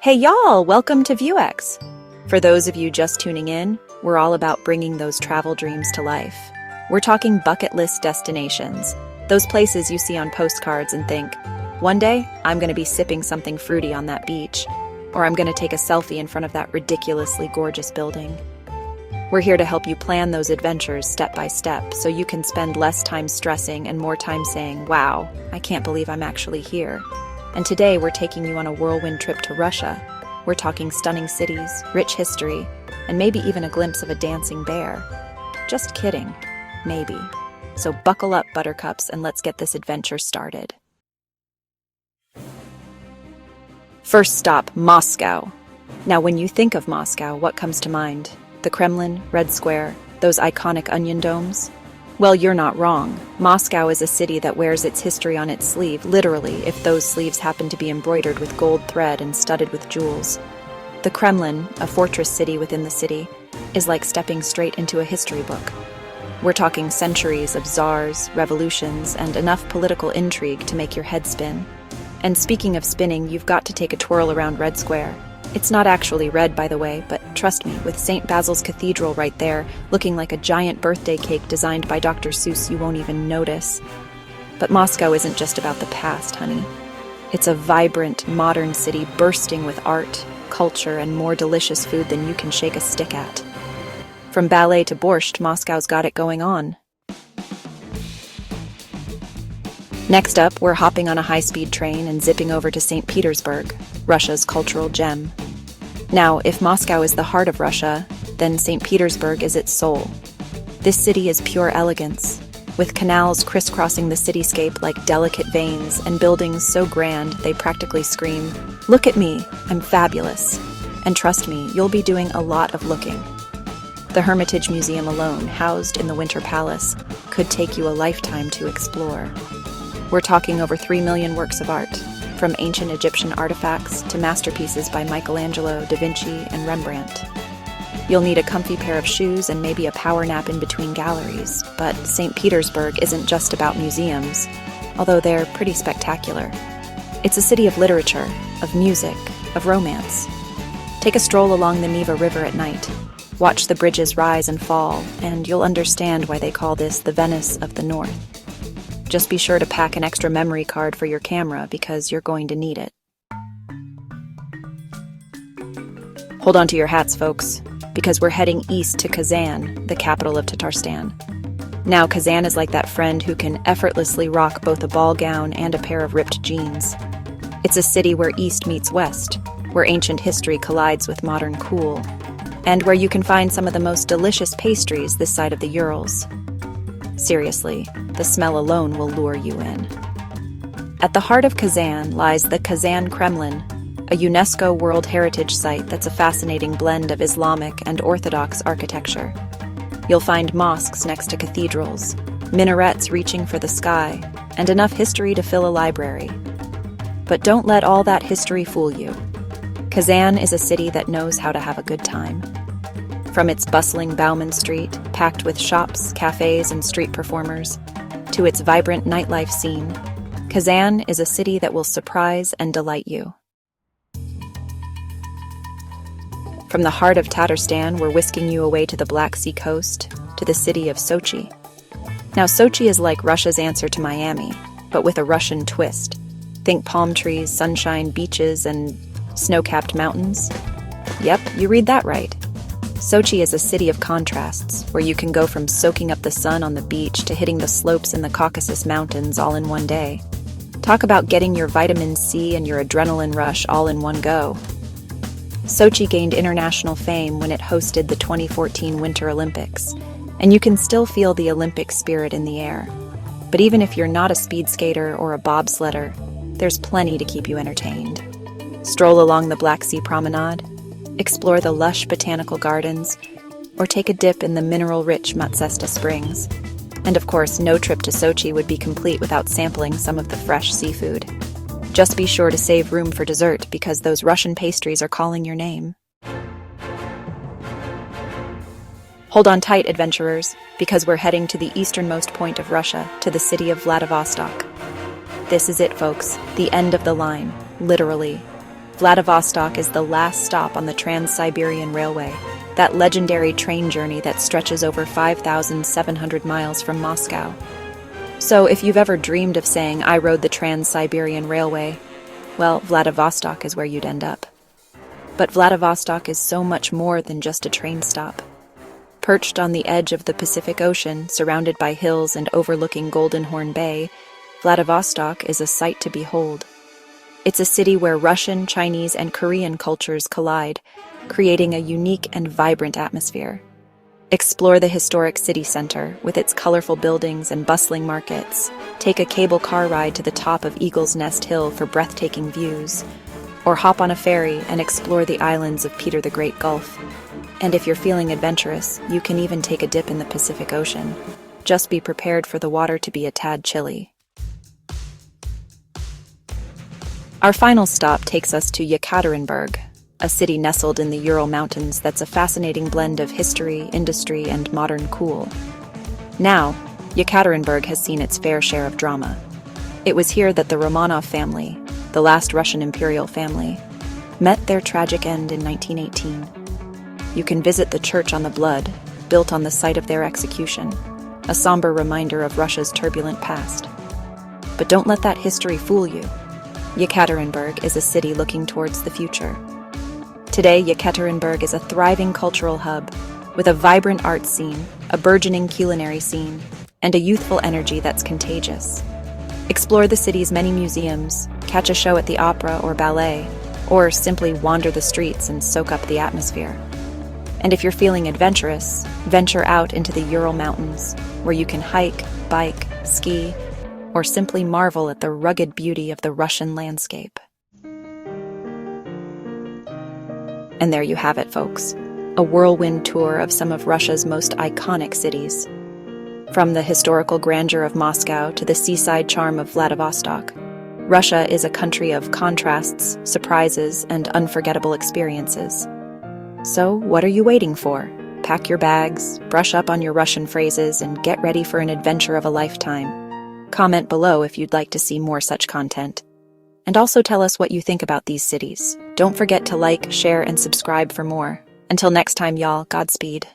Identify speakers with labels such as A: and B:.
A: Hey y'all, welcome to VueX. For those of you just tuning in, we're all about bringing those travel dreams to life. We're talking bucket list destinations, those places you see on postcards and think, one day I'm going to be sipping something fruity on that beach, or I'm going to take a selfie in front of that ridiculously gorgeous building. We're here to help you plan those adventures step by step so you can spend less time stressing and more time saying, wow, I can't believe I'm actually here. And today we're taking you on a whirlwind trip to Russia. We're talking stunning cities, rich history, and maybe even a glimpse of a dancing bear. Just kidding. Maybe. So buckle up, buttercups, and let's get this adventure started. First stop, Moscow. Now, when you think of Moscow, what comes to mind? The Kremlin, Red Square, those iconic onion domes? Well, you're not wrong. Moscow is a city that wears its history on its sleeve, literally, if those sleeves happen to be embroidered with gold thread and studded with jewels. The Kremlin, a fortress city within the city, is like stepping straight into a history book. We're talking centuries of czars, revolutions, and enough political intrigue to make your head spin. And speaking of spinning, you've got to take a twirl around Red Square. It's not actually red, by the way, but trust me, with St. Basil's Cathedral right there, looking like a giant birthday cake designed by Dr. Seuss, you won't even notice. But Moscow isn't just about the past, honey. It's a vibrant, modern city bursting with art, culture, and more delicious food than you can shake a stick at. From ballet to borscht, Moscow's got it going on. Next up, we're hopping on a high-speed train and zipping over to St. Petersburg, Russia's cultural gem. Now, if Moscow is the heart of Russia, then St. Petersburg is its soul. This city is pure elegance, with canals crisscrossing the cityscape like delicate veins and buildings so grand they practically scream, "Look at me, I'm fabulous." And trust me, you'll be doing a lot of looking. The Hermitage Museum alone, housed in the Winter Palace, could take you a lifetime to explore. We're talking over 3 million works of art, from ancient Egyptian artifacts to masterpieces by Michelangelo, Da Vinci, and Rembrandt. You'll need a comfy pair of shoes and maybe a power nap in between galleries, but St. Petersburg isn't just about museums, although they're pretty spectacular. It's a city of literature, of music, of romance. Take a stroll along the Neva River at night. Watch the bridges rise and fall, and you'll understand why they call this the Venice of the North. Just be sure to pack an extra memory card for your camera because you're going to need it. Hold on to your hats, folks, because we're heading east to Kazan, the capital of Tatarstan. Now, Kazan is like that friend who can effortlessly rock both a ball gown and a pair of ripped jeans. It's a city where east meets west, where ancient history collides with modern cool, and where you can find some of the most delicious pastries this side of the Urals. Seriously, the smell alone will lure you in. At the heart of Kazan lies the Kazan Kremlin, a UNESCO World Heritage Site that's a fascinating blend of Islamic and Orthodox architecture. You'll find mosques next to cathedrals, minarets reaching for the sky, and enough history to fill a library. But don't let all that history fool you. Kazan is a city that knows how to have a good time. From its bustling Bauman Street, packed with shops, cafes, and street performers, to its vibrant nightlife scene, Kazan is a city that will surprise and delight you. From the heart of Tatarstan, we're whisking you away to the Black Sea coast, to the city of Sochi. Now, Sochi is like Russia's answer to Miami, but with a Russian twist. Think palm trees, sunshine, beaches, and snow-capped mountains. Yep, you read that right. Sochi is a city of contrasts, where you can go from soaking up the sun on the beach to hitting the slopes in the Caucasus Mountains all in one day. Talk about getting your vitamin C and your adrenaline rush all in one go. Sochi gained international fame when it hosted the 2014 Winter Olympics, and you can still feel the Olympic spirit in the air. But even if you're not a speed skater or a bobsledder, there's plenty to keep you entertained. Stroll along the Black Sea Promenade, explore the lush botanical gardens, or take a dip in the mineral-rich Matsesta Springs. And of course, no trip to Sochi would be complete without sampling some of the fresh seafood. Just be sure to save room for dessert because those Russian pastries are calling your name. Hold on tight, adventurers, because we're heading to the easternmost point of Russia, to the city of Vladivostok. This is it, folks, the end of the line, literally. Vladivostok is the last stop on the Trans-Siberian Railway, that legendary train journey that stretches over 5,700 miles from Moscow. So if you've ever dreamed of saying, "I rode the Trans-Siberian Railway," well, Vladivostok is where you'd end up. But Vladivostok is so much more than just a train stop. Perched on the edge of the Pacific Ocean, surrounded by hills and overlooking Golden Horn Bay, Vladivostok is a sight to behold. It's a city where Russian, Chinese, and Korean cultures collide, creating a unique and vibrant atmosphere. Explore the historic city center with its colorful buildings and bustling markets. Take a cable car ride to the top of Eagle's Nest Hill for breathtaking views, or hop on a ferry and explore the islands of Peter the Great Gulf. And if you're feeling adventurous, you can even take a dip in the Pacific Ocean. Just be prepared for the water to be a tad chilly. Our final stop takes us to Yekaterinburg, a city nestled in the Ural Mountains that's a fascinating blend of history, industry, and modern cool. Now, Yekaterinburg has seen its fair share of drama. It was here that the Romanov family, the last Russian Imperial family, met their tragic end in 1918. You can visit the Church on the Blood, built on the site of their execution, a somber reminder of Russia's turbulent past. But don't let that history fool you. Yekaterinburg is a city looking towards the future. Today, Yekaterinburg is a thriving cultural hub, with a vibrant art scene, a burgeoning culinary scene, and a youthful energy that's contagious. Explore the city's many museums, catch a show at the opera or ballet, or simply wander the streets and soak up the atmosphere. And if you're feeling adventurous, venture out into the Ural Mountains, where you can hike, bike, ski, or simply marvel at the rugged beauty of the Russian landscape. And there you have it, folks. A whirlwind tour of some of Russia's most iconic cities. From the historical grandeur of Moscow to the seaside charm of Vladivostok, Russia is a country of contrasts, surprises, and unforgettable experiences. So, what are you waiting for? Pack your bags, brush up on your Russian phrases, and get ready for an adventure of a lifetime. Comment below if you'd like to see more such content. And also tell us what you think about these cities. Don't forget to like, share, and subscribe for more. Until next time, y'all, Godspeed.